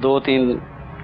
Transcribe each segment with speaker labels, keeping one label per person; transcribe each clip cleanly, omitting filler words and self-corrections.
Speaker 1: 2-3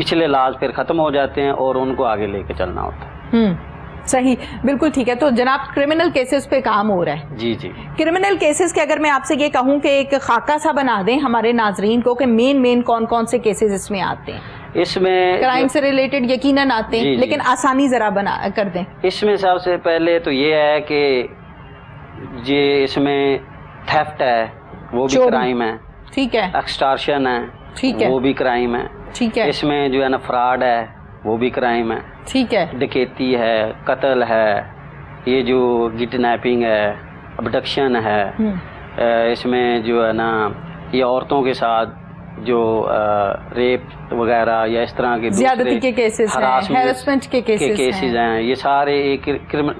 Speaker 1: پچھلے لاز پھر ختم ہو جاتے ہیں اور ان کو آگے لے کے چلنا ہوتا ہے.
Speaker 2: صحیح، بالکل ٹھیک ہے. تو جناب کرمنل کیسز پہ کام ہو رہا ہے.
Speaker 1: جی جی.
Speaker 2: کرمنل کیسز کے اگر میں آپ سے یہ کہوں کہ ایک خاکہ سا بنا دیں ہمارے ناظرین کو کہ مین کون کون سے کیسز اس میں آتے ہیں.
Speaker 1: اس میں
Speaker 2: کرائم سے ریلیٹڈ یقیناً آتے ہیں, لیکن آسانی ذرا بنا کر دیں.
Speaker 1: اس میں سب سے پہلے تو یہ ہے کہ یہ اس میں تھیفٹ ہے, وہ بھی کرائم ہے.
Speaker 2: ٹھیک ہے.
Speaker 1: ایکسٹارشن ہے,
Speaker 2: ٹھیک ہے,
Speaker 1: وہ بھی کرائم ہے.
Speaker 2: ٹھیک ہے.
Speaker 1: اس میں جو ہے نا فراڈ ہے, وہ بھی کرائم ہے.
Speaker 2: ٹھیک ہے.
Speaker 1: ڈکیتی ہے, قتل ہے, یہ جو کڈنیپنگ ہے, ابڈکشن ہے, اس میں جو ہے نا یہ عورتوں کے ساتھ جو ریپ وغیرہ یا اس طرح کے
Speaker 2: زیادتی کے کیسز ہیں, ہیراسمنٹ کے
Speaker 1: کیسز ہیں, یہ سارے ایک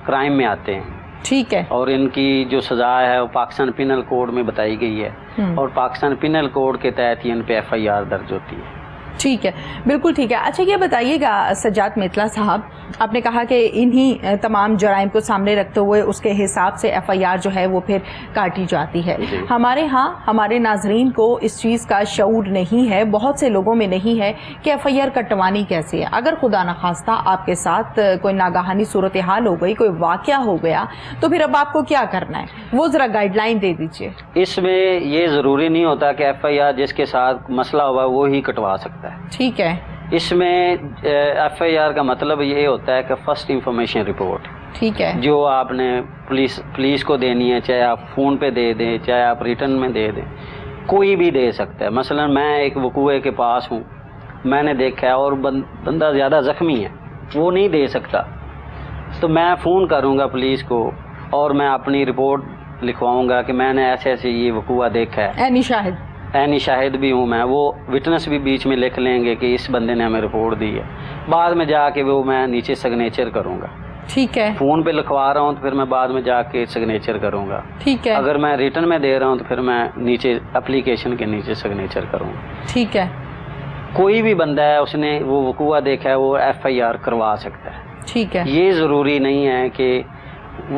Speaker 1: کرائم میں آتے ہیں.
Speaker 2: ٹھیک ہے.
Speaker 1: اور ان کی جو سزا ہے وہ پاکستان پینل کوڈ میں بتائی گئی ہے, اور پاکستان پینل کوڈ کے تحت ان پہ FIR درج ہوتی ہے.
Speaker 2: ٹھیک ہے, بالکل ٹھیک ہے. اچھا یہ بتائیے گا سجاد متلا صاحب, آپ نے کہا کہ انہی تمام جرائم کو سامنے رکھتے ہوئے اس کے حساب سے FIR جو ہے وہ پھر کاٹی جاتی ہے. ہمارے ہاں ہمارے ناظرین کو اس چیز کا شعور نہیں ہے, بہت سے لوگوں میں نہیں ہے کہ FIR کٹوانی کیسے ہے. اگر خدا نخواستہ آپ کے ساتھ کوئی ناگہانی صورتحال ہو گئی, کوئی واقعہ ہو گیا, تو پھر اب آپ کو کیا کرنا ہے, وہ ذرا گائیڈ لائن دے دیجیے.
Speaker 1: اس میں یہ ضروری نہیں ہوتا کہ FIR جس کے ساتھ مسئلہ ہوا وہی کٹوا سکتا ہے.
Speaker 2: ٹھیک ہے.
Speaker 1: اس میں FIR کا مطلب یہ ہوتا ہے کہ فرسٹ انفارمیشن رپورٹ.
Speaker 2: ٹھیک ہے. جو
Speaker 1: آپ نے پولیس کو دینی ہے, چاہے آپ فون پہ دے دیں, چاہے آپ ریٹرن میں دے دیں, کوئی بھی دے سکتا ہے. مثلا میں ایک وقوعے کے پاس ہوں, میں نے دیکھا ہے اور بندہ زیادہ زخمی ہے, وہ نہیں دے سکتا, تو میں فون کروں گا پولیس کو اور میں اپنی رپورٹ لکھواؤں گا کہ میں نے ایسے ایسے یہ وقوعہ دیکھا ہے. عینی شاہد بھی ہوں میں, وہ وٹنس بھی بیچ میں لکھ لیں گے کہ اس بندے نے ہمیں رپورٹ دی ہے. بعد میں جا کے وہ میں نیچے سگنیچر کروں گا.
Speaker 2: ٹھیک ہے.
Speaker 1: فون پہ لکھوا رہا ہوں تو پھر میں بعد میں جا کے سگنیچر کروں گا.
Speaker 2: ٹھیک ہے.
Speaker 1: اگر میں ریٹرن میں دے رہا ہوں تو پھر میں نیچے اپلیکیشن کے نیچے سگنیچر کروں گا.
Speaker 2: ٹھیک ہے.
Speaker 1: کوئی بھی بندہ ہے اس نے وہ وقوعہ دیکھا ہے وہ FIR کروا سکتا ہے.
Speaker 2: ٹھیک ہے. یہ
Speaker 1: ضروری نہیں ہے کہ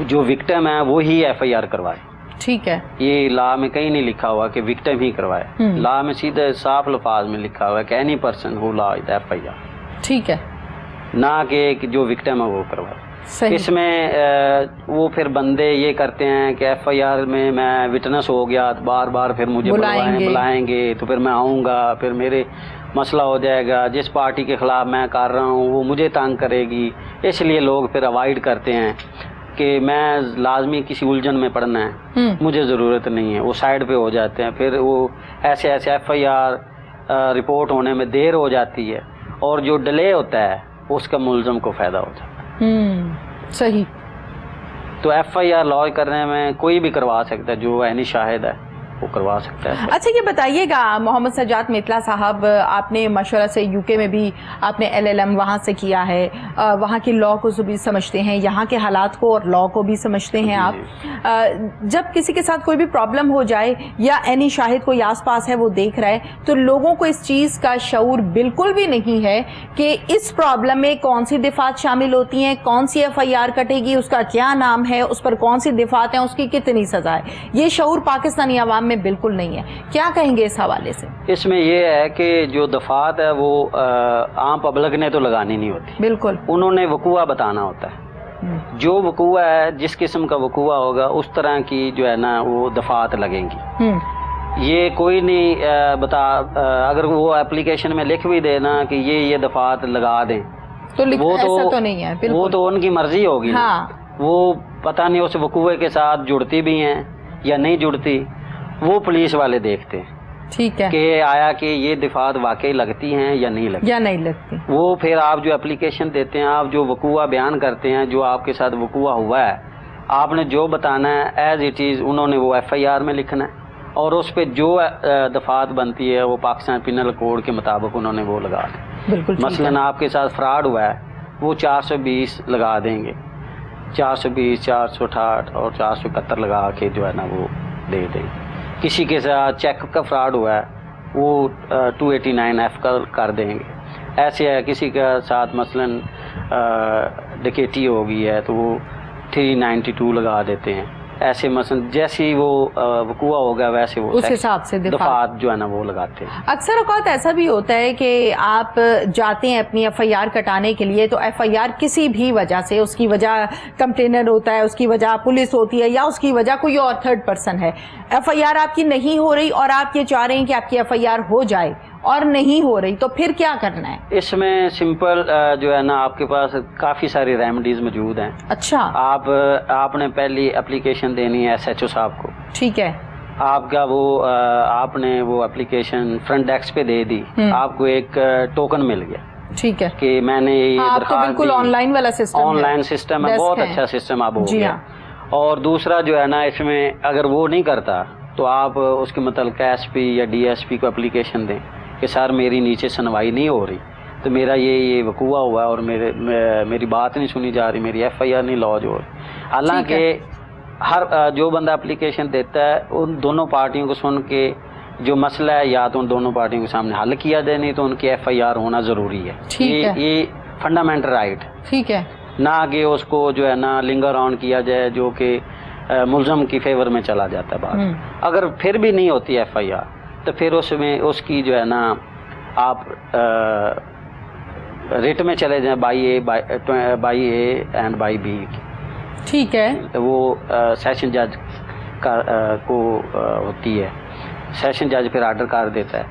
Speaker 1: جو وکٹم ہے وہی FIR کروائے.
Speaker 2: ٹھیک ہے. یہ
Speaker 1: لا میں کہیں نہیں لکھا ہوا کہ وکٹم ہی کروائے. لا میں سیدھے صاف الفاظ میں لکھا ہوا ہے کہ اینی پرسن ہو لائز FIR.
Speaker 2: ٹھیک ہے.
Speaker 1: نہ کہ جو وکٹم ہے وہ کروائے. اس میں وہ پھر بندے یہ کرتے ہیں کہ FIR میں وٹنس ہو گیا, بار بار پھر مجھے بلائیں گے تو پھر میں آؤں گا, پھر میرے مسئلہ ہو جائے گا, جس پارٹی کے خلاف میں کر رہا ہوں وہ مجھے تنگ کرے گی. اس لیے لوگ پھر اوائڈ کرتے ہیں کہ میں لازمی کسی الجھن میں پڑنا ہے, مجھے ضرورت نہیں ہے, وہ سائڈ پہ ہو جاتے ہیں. پھر وہ ایسے FIR رپورٹ ہونے میں دیر ہو جاتی ہے, اور جو ڈیلے ہوتا ہے اس کا ملزم کو فائدہ ہو جاتا ہے.
Speaker 2: صحیح.
Speaker 1: تو FIR لانچ کرنے میں کوئی بھی کروا سکتا ہے, جو عینی شاہد ہے وہ کروا سکتا ہے.
Speaker 2: اچھا یہ بتائیے گا محمد سجاد متلا صاحب, آپ نے ماشاءاللہ سے UK میں بھی آپ نے LLM وہاں سے کیا ہے, وہاں کے لاء کو بھی سمجھتے ہیں, یہاں کے حالات کو اور لاء کو بھی سمجھتے ہیں آپ. جب کسی کے ساتھ کوئی بھی پرابلم ہو جائے یا عینی شاہد کوئی آس پاس ہے وہ دیکھ رہا ہے, تو لوگوں کو اس چیز کا شعور بالکل بھی نہیں ہے کہ اس پرابلم میں کون سی دفعات شامل ہوتی ہیں, کون سی FIR کٹے گی, اس کا کیا نام ہے, اس پر کون سی دفعات ہیں, اس کی کتنی سزا ہے. یہ شعور پاکستانی عوام میں بالکل نہیں ہے. کیا کہیں گے اس حوالے سے؟ اس
Speaker 1: میں یہ ہے کہ جو دفعات ہے وہ عام پبلک نے تو لگانی نہیں ہوتی.
Speaker 2: بالکل.
Speaker 1: انہوں نے وقوعہ بتانا ہوتا ہے. جو وقوعہ ہے, جس قسم کا وقوعہ ہوگا اس طرح کی جو ہے نا وہ دفعات لگیں گی. یہ کوئی نہیں اگر وہ اپلیکیشن میں لکھ بھی دے نا کہ یہ دفعات لگا دیں,
Speaker 2: تو ایسا تو نہیں ہے.
Speaker 1: وہ تو ان کی مرضی ہوگی. وہ پتہ نہیں اس وقوعے کے ساتھ جڑتی بھی ہیں یا نہیں جڑتی, وہ پولیس والے دیکھتے ہیں.
Speaker 2: ٹھیک ہے.
Speaker 1: کہ آیا کہ یہ دفعات واقعی لگتی ہیں یا نہیں لگتی. وہ پھر آپ جو اپلیکیشن دیتے ہیں, آپ جو وقوعہ بیان کرتے ہیں, جو آپ کے ساتھ وقوعہ ہوا ہے, آپ نے جو بتانا ہے ایز اٹ از انہوں نے وہ FIR میں لکھنا ہے, اور اس پہ جو دفعات بنتی ہے وہ پاکستان پینل کوڈ کے مطابق انہوں نے وہ لگا دیں. مثلاً آپ کے ساتھ فراڈ ہوا ہے, وہ 420 لگا دیں گے, 420, 468 اور 471 لگا کے جو ہے نا وہ دے دیں. کسی کے ساتھ چیک کا فراڈ ہوا ہے وہ 289F کا کر دیں گے. ایسے ہے کسی کے ساتھ مثلاً ڈکیتی ہو گئی ہے تو وہ 392 لگا دیتے ہیں. ایسے مثلا جیسی وہ وقوع ہوگا ویسے وہ
Speaker 2: اس حساب سے
Speaker 1: دفعات جو ہے نا وہ لگاتے ہیں.
Speaker 2: اکثر اوقات ایسا بھی ہوتا ہے کہ آپ جاتے ہیں اپنی ایف آئی آر کٹانے کے لیے، تو ایف آئی آر کسی بھی وجہ سے، اس کی وجہ کمپلینر ہوتا ہے، اس کی وجہ پولیس ہوتی ہے، یا اس کی وجہ کوئی اور تھرڈ پرسن ہے، ایف آئی آر آپ کی نہیں ہو رہی اور آپ یہ چاہ رہے ہیں کہ آپ کی ایف آئی آر ہو جائے اور نہیں ہو رہی، تو پھر کیا کرنا ہے؟
Speaker 1: اس میں سمپل جو ہے نا آپ کے پاس کافی ساری ریمیڈیز موجود ہیں.
Speaker 2: اچھا.
Speaker 1: آپ نے پہلی اپلیکیشن دینی ہے ایس ایچ او صاحب کو.
Speaker 2: ٹھیک ہے.
Speaker 1: آپ کا وہ آپ نے وہ اپلیکیشن فرنٹ ڈیسک پہ دے دی، آپ کو ایک ٹوکن مل گیا.
Speaker 2: ٹھیک ہے
Speaker 1: کہ میں نے یہ درخواست
Speaker 2: بالکل آن لائن والا سسٹم،
Speaker 1: آن لائن سسٹم ہے، بہت اچھا سسٹم اب ہو گیا. اور دوسرا جو ہے نا اس میں اگر وہ نہیں کرتا تو آپ اس کے متعلق ایس پی یا ڈی ایس پی کو اپلیکیشن دیں کہ سر میری نیچے سنوائی نہیں ہو رہی، تو میرا یہ وقوع ہوا ہے اور میری بات نہیں سنی جا رہی، میری ایف آئی آر نہیں لانچ ہو رہی. حالانکہ ہر جو بندہ اپلیکیشن دیتا ہے ان دونوں پارٹیوں کو سن کے جو مسئلہ ہے یا تو ان دونوں پارٹیوں کے سامنے حل کیا جائے، نہیں تو ان کی ایف آئی آر ہونا ضروری ہے. یہ فنڈامنٹل رائٹ.
Speaker 2: ٹھیک ہے. نہ
Speaker 1: کہ اس کو جو ہے نا لنگر آن کیا جائے جو کہ ملزم کی فیور میں چلا جاتا ہے بات. اگر پھر بھی نہیں ہوتی ایف آئی آر تو پھر اس میں اس کی جو ہے نا آپ ریٹ میں چلے جائیں by A and by B.
Speaker 2: ٹھیک ہے.
Speaker 1: وہ سیشن جج کو ہوتی ہے، سیشن جج پھر آرڈر کر دیتا ہے،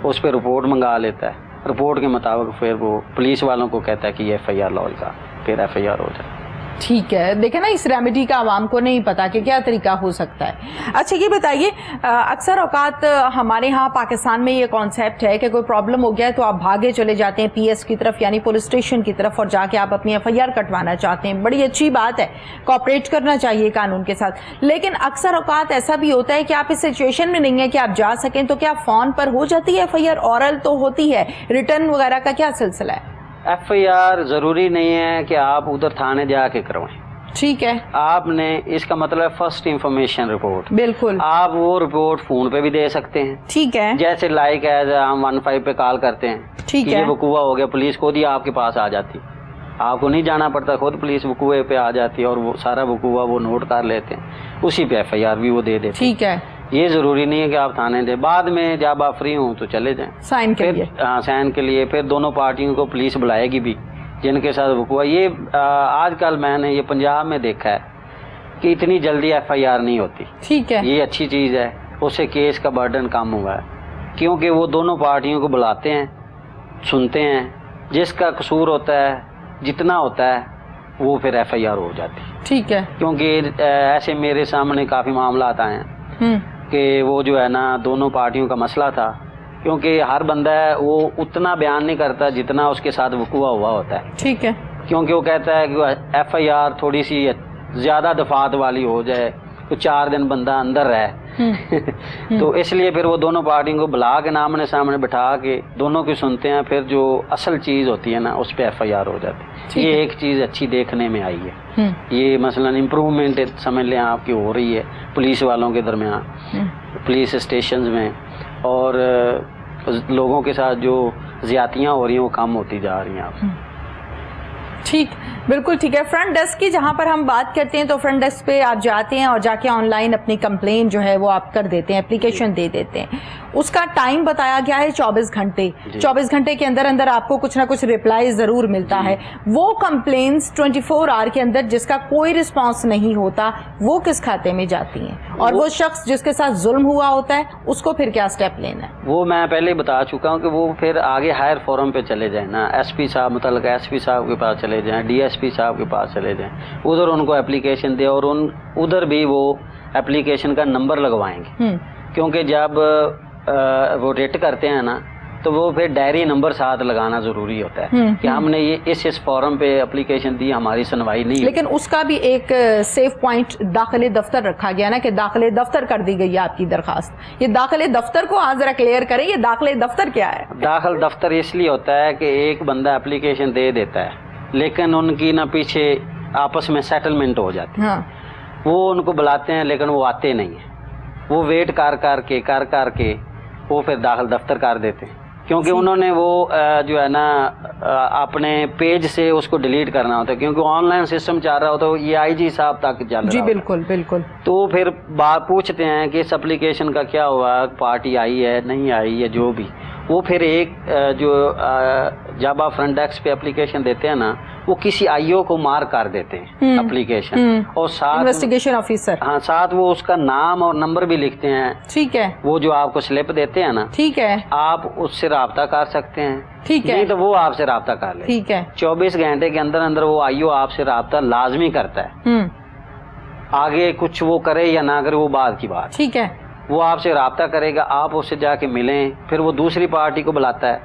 Speaker 1: اس پہ رپورٹ منگا لیتا ہے، رپورٹ کے مطابق پھر وہ پولیس والوں کو کہتا ہے کہ یہ ایف آئی آر لانچ کا، پھر ایف آئی آر ہو جائے.
Speaker 2: ٹھیک ہے. دیکھیں نا اس ریمیڈی کا عوام کو نہیں پتا کہ کیا طریقہ ہو سکتا ہے. اچھا یہ بتائیے، اکثر اوقات ہمارے ہاں پاکستان میں یہ کانسیپٹ ہے کہ کوئی پرابلم ہو گیا ہے تو آپ بھاگے چلے جاتے ہیں پی ایس کی طرف، یعنی پولیس اسٹیشن کی طرف، اور جا کے آپ اپنی ایف آئی آر کٹوانا چاہتے ہیں. بڑی اچھی بات ہے، کوآپریٹ کرنا چاہیے قانون کے ساتھ. لیکن اکثر اوقات ایسا بھی ہوتا ہے کہ آپ اس سچویشن میں نہیں ہیں کہ آپ جا سکیں، تو کیا فون پر ہو جاتی ہے ایف آئی آر؟ اورل تو ہوتی ہے، ریٹرن وغیرہ کا کیا سلسلہ ہے؟
Speaker 1: ایف آئی آر ضروری نہیں ہے کہ آپ ادھر تھانے جا کے کروائیں.
Speaker 2: ٹھیک ہے.
Speaker 1: آپ نے اس کا مطلب فرسٹ انفارمیشن رپورٹ،
Speaker 2: بالکل
Speaker 1: آپ وہ رپورٹ فون پہ بھی دے سکتے ہیں.
Speaker 2: ٹھیک ہے.
Speaker 1: جیسے لائک ایز ہم 15 پہ کال کرتے ہیں،
Speaker 2: ٹھیک ہے،
Speaker 1: یہ وقوع ہو گیا، پولیس خود ہی آپ کے پاس آ جاتی، آپ کو نہیں جانا پڑتا، خود پولیس وقوع پہ آ جاتی اور وہ سارا وقوع وہ نوٹ کر لیتے ہیں، اسی پہ ایف آئی آر بھی وہ دے دیتے.
Speaker 2: ٹھیک ہے.
Speaker 1: یہ ضروری نہیں ہے کہ آپ تھانے دیں، بعد میں جب آپ فری ہوں تو چلے جائیں
Speaker 2: سائن کے لیے.
Speaker 1: ہاں سائن کے لیے. پھر دونوں پارٹیوں کو پولیس بلائے گی بھی جن کے ساتھ وقوع. یہ آج کل میں نے یہ پنجاب میں دیکھا ہے کہ اتنی جلدی ایف آئی آر نہیں ہوتی.
Speaker 2: ٹھیک ہے.
Speaker 1: یہ اچھی چیز ہے، اس سے کیس کا برڈن کم ہوا ہے، کیونکہ وہ دونوں پارٹیوں کو بلاتے ہیں، سنتے ہیں، جس کا قصور ہوتا ہے جتنا ہوتا ہے وہ پھر ایف آئی آر ہو جاتی.
Speaker 2: ٹھیک ہے.
Speaker 1: کیونکہ ایسے میرے سامنے کافی معاملات آئے ہیں کہ وہ جو ہے نا دونوں پارٹیوں کا مسئلہ تھا، کیونکہ ہر بندہ ہے وہ اتنا بیان نہیں کرتا جتنا اس کے ساتھ وقوع ہوا ہوتا ہے.
Speaker 2: ٹھیک ہے.
Speaker 1: کیونکہ وہ کہتا ہے کہ ایف آئی آر تھوڑی سی زیادہ دفعات والی ہو جائے تو 4 دن بندہ اندر رہے تو اس لیے پھر وہ دونوں پارٹیوں کو بلا کے آمنے سامنے بٹھا کے دونوں کی سنتے ہیں، پھر جو اصل چیز ہوتی ہے نا اس پہ ایف آئی آر ہو جاتی. یہ ایک چیز اچھی دیکھنے میں آئی ہے. یہ مثلا امپروومنٹ سمجھ لیں آپ کی ہو رہی ہے پولیس والوں کے درمیان، پولیس اسٹیشنز میں، اور لوگوں کے ساتھ جو زیادتیاں ہو رہی ہیں وہ کم ہوتی جا رہی ہیں. آپ
Speaker 2: ٹھیک، بالکل ٹھیک ہے. فرنٹ ڈیسک کی جہاں پر ہم بات کرتے ہیں تو فرنٹ ڈیسک پہ آپ جاتے ہیں اور جا کے آن لائن اپنی کمپلین جو ہے وہ آپ کر دیتے ہیں، اپلیکیشن دے دیتے ہیں. اس کا ٹائم بتایا گیا ہے 24 گھنٹے. 24 گھنٹے کے اندر اندر آپ کو کچھ نہ کچھ ریپلائی ضرور ملتا ہے. وہ کمپلینس 24 آور کے اندر جس کا کوئی رسپانس نہیں ہوتا وہ کس کھاتے میں جاتی ہیں؟ اور وہ شخص جس کے ساتھ ظلم ہوا ہوتا ہے اس کو پھر کیا سٹیپ لینا ہے؟
Speaker 1: وہ میں پہلے بتا چکا ہوں کہ وہ پھر آگے ہائر فورم پہ چلے جائیں نا، ایس پی صاحب متعلق ایس پی صاحب کے پاس چلے جائیں، ڈی ایس پی صاحب کے پاس چلے جائیں، ادھر ان کو اپلیکیشن دے اور ادھر بھی وہ اپلیکیشن کا نمبر لگوائیں گے. کیونکہ جب وہ ریٹ کرتے ہیں نا تو وہ پھر ڈائری نمبر ساتھ لگانا ضروری ہوتا ہے کہ ہم نے یہ اس فارم پہ اپلیکیشن دی، ہماری سنوائی نہیں.
Speaker 2: لیکن اس کا بھی ایک سیف پوائنٹ داخل دفتر رکھا گیا نا کہ داخل دفتر کر دی گئی ہے آپ کی درخواست. یہ داخل دفتر کو آج ذرا کلیئر کریں، یہ داخل دفتر کیا ہے؟
Speaker 1: داخل دفتر اس لیے ہوتا ہے کہ ایک بندہ اپلیکیشن دے دیتا ہے لیکن ان کی نہ پیچھے آپس میں سیٹلمنٹ ہو جاتی ہے. وہ ان کو بلاتے ہیں لیکن وہ آتے نہیں ہیں، وہ ویٹ کر کے وہ پھر داخل دفتر کر دیتے ہیں. کیونکہ انہوں نے وہ جو ہے نا اپنے پیج سے اس کو ڈیلیٹ کرنا ہوتا ہے، کیونکہ آن لائن سسٹم چل رہا ہوتا ہے، یہ آئی جی صاحب تک چل رہا
Speaker 2: جی
Speaker 1: ہوتا ہے۔
Speaker 2: بالکل بالکل۔
Speaker 1: تو پھر بات پوچھتے ہیں کہ اس اپلیکیشن کا کیا ہوا، پارٹی آئی ہے نہیں آئی ہے جو بھی، وہ پھر ایک جو جب آپ فرنٹ ڈیسک پہ اپلیکیشن دیتے ہیں نا، وہ کسی آئی او کو مارک کر دیتے ہیں اپلیکیشن، اور ساتھ
Speaker 2: انویسٹیگیشن آفیسر،
Speaker 1: ہاں ساتھ وہ اس کا نام اور نمبر بھی لکھتے ہیں۔
Speaker 2: ٹھیک ہے،
Speaker 1: وہ جو آپ کو سلپ دیتے ہیں نا،
Speaker 2: ٹھیک ہے،
Speaker 1: آپ اس سے رابطہ کر سکتے ہیں،
Speaker 2: ٹھیک ہے،
Speaker 1: نہیں تو وہ آپ سے رابطہ کر لے۔
Speaker 2: ٹھیک ہے،
Speaker 1: 24 گھنٹے کے اندر اندر وہ آئی او آپ سے رابطہ لازمی کرتا ہے، آگے کچھ وہ کرے یا نہ کرے وہ بعد کی بات،
Speaker 2: ٹھیک ہے،
Speaker 1: وہ آپ سے رابطہ کرے گا، آپ اس سے جا کے ملیں، پھر وہ دوسری پارٹی کو بلاتا ہے،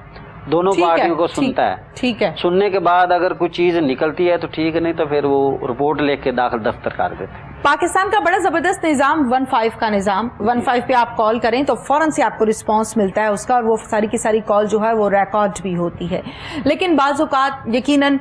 Speaker 1: دونوں پارٹیوں کو سنتا ہے،
Speaker 2: ٹھیک ہے،
Speaker 1: سننے کے بعد اگر کوئی چیز نکلتی ہے تو ٹھیک ہے، نہیں تو پھر وہ رپورٹ لکھ کے داخل دفتر کر دیتے ہیں۔
Speaker 2: پاکستان کا بڑا زبردست نظام 15 کا نظام، 15 پہ آپ کال کریں تو فوراً سے آپ کو رسپانس ملتا ہے اس کا، اور وہ ساری کی ساری کال جو ہے وہ ریکارڈ بھی ہوتی ہے۔ لیکن بعض اوقات یقیناً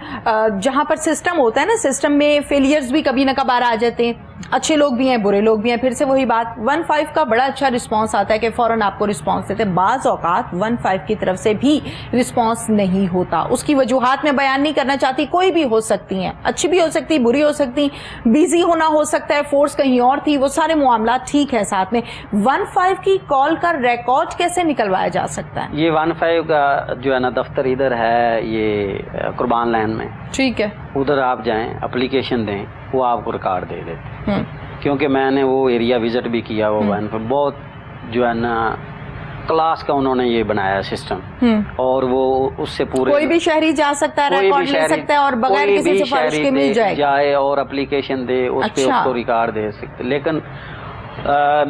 Speaker 2: جہاں پر سسٹم ہوتا ہے نا، سسٹم میں فیلئرز بھی کبھی نہ کبھار آ جاتے ہیں، اچھے لوگ بھی ہیں برے لوگ بھی ہیں، پھر سے وہی بات 15 کا بڑا اچھا رسپانس آتا ہے کہ فوراً آپ کو رسپانس دیتے ہیں۔ بعض اوقات 15 کی طرف سے بھی رسپانس نہیں ہوتا، اس کی وجوہات میں بیان نہیں کرنا چاہتی، کوئی بھی ہو سکتی ہیں، اچھی بھی ہو سکتی، بری ہو سکتی، بیزی ہونا ہو سکتا ہے، فورس کہیں اور تھی، وہ سارے معاملات ٹھیک ہے۔ ساتھ میں 15 کی کال کا ریکارڈ کیسے نکلوایا جا سکتا ہے؟
Speaker 1: یہ 15 کا جو ہے نا دفتر ادھر ہے، یہ قربان لین میں،
Speaker 2: ٹھیک ہے،
Speaker 1: ادھر آپ جائیں، اپلیکیشن دیں، وہ آپ کو ریکارڈ دے دیتے ہیں، کیونکہ میں نے وہ ایریا وزٹ بھی کیا، وہ بہت جو ہے نا کلاس کا انہوں نے یہ بنایا سسٹم، اور وہ اس سے پورے
Speaker 2: کوئی بھی شہری جا سکتا ہے، ریکارڈ لے سکتا ہے، اور بغیر کسی سفارش کے مل
Speaker 1: جائے اور اپلیکیشن دے، اس پہ اس کو ریکارڈ دے سکتے۔ لیکن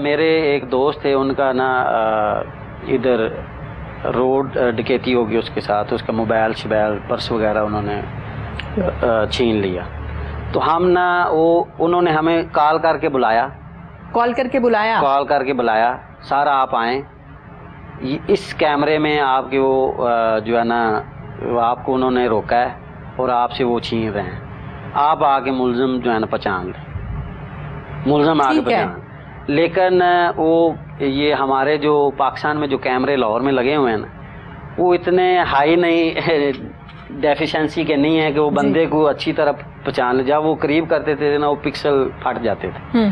Speaker 1: میرے ایک دوست تھے، ان کا نا ادھر روڈ ڈکیتی ہوگی اس کے ساتھ، اس کا موبائل شبائل پرس وغیرہ انہوں نے چھین لیا، تو ہم نا انہوں نے ہمیں کال کر کے بلایا، سارا آپ آئیں، اس کیمرے میں آپ کے وہ جو ہے نا آپ کو انہوں نے روکا ہے اور آپ سے وہ چھین رہے ہیں، آپ آ کے ملزم جو ہے نا پہچان لیں، ملزم آ کے پہچان۔ لیکن وہ یہ ہمارے جو پاکستان میں جو کیمرے لاہور میں لگے ہوئے ہیں نا، وہ اتنے ہائی نہیں ڈیفیشنسی کے نہیں ہے کہ وہ بندے کو اچھی طرح پہچان لے، جب وہ قریب کرتے تھے نا وہ پکسل پھٹ جاتے تھے۔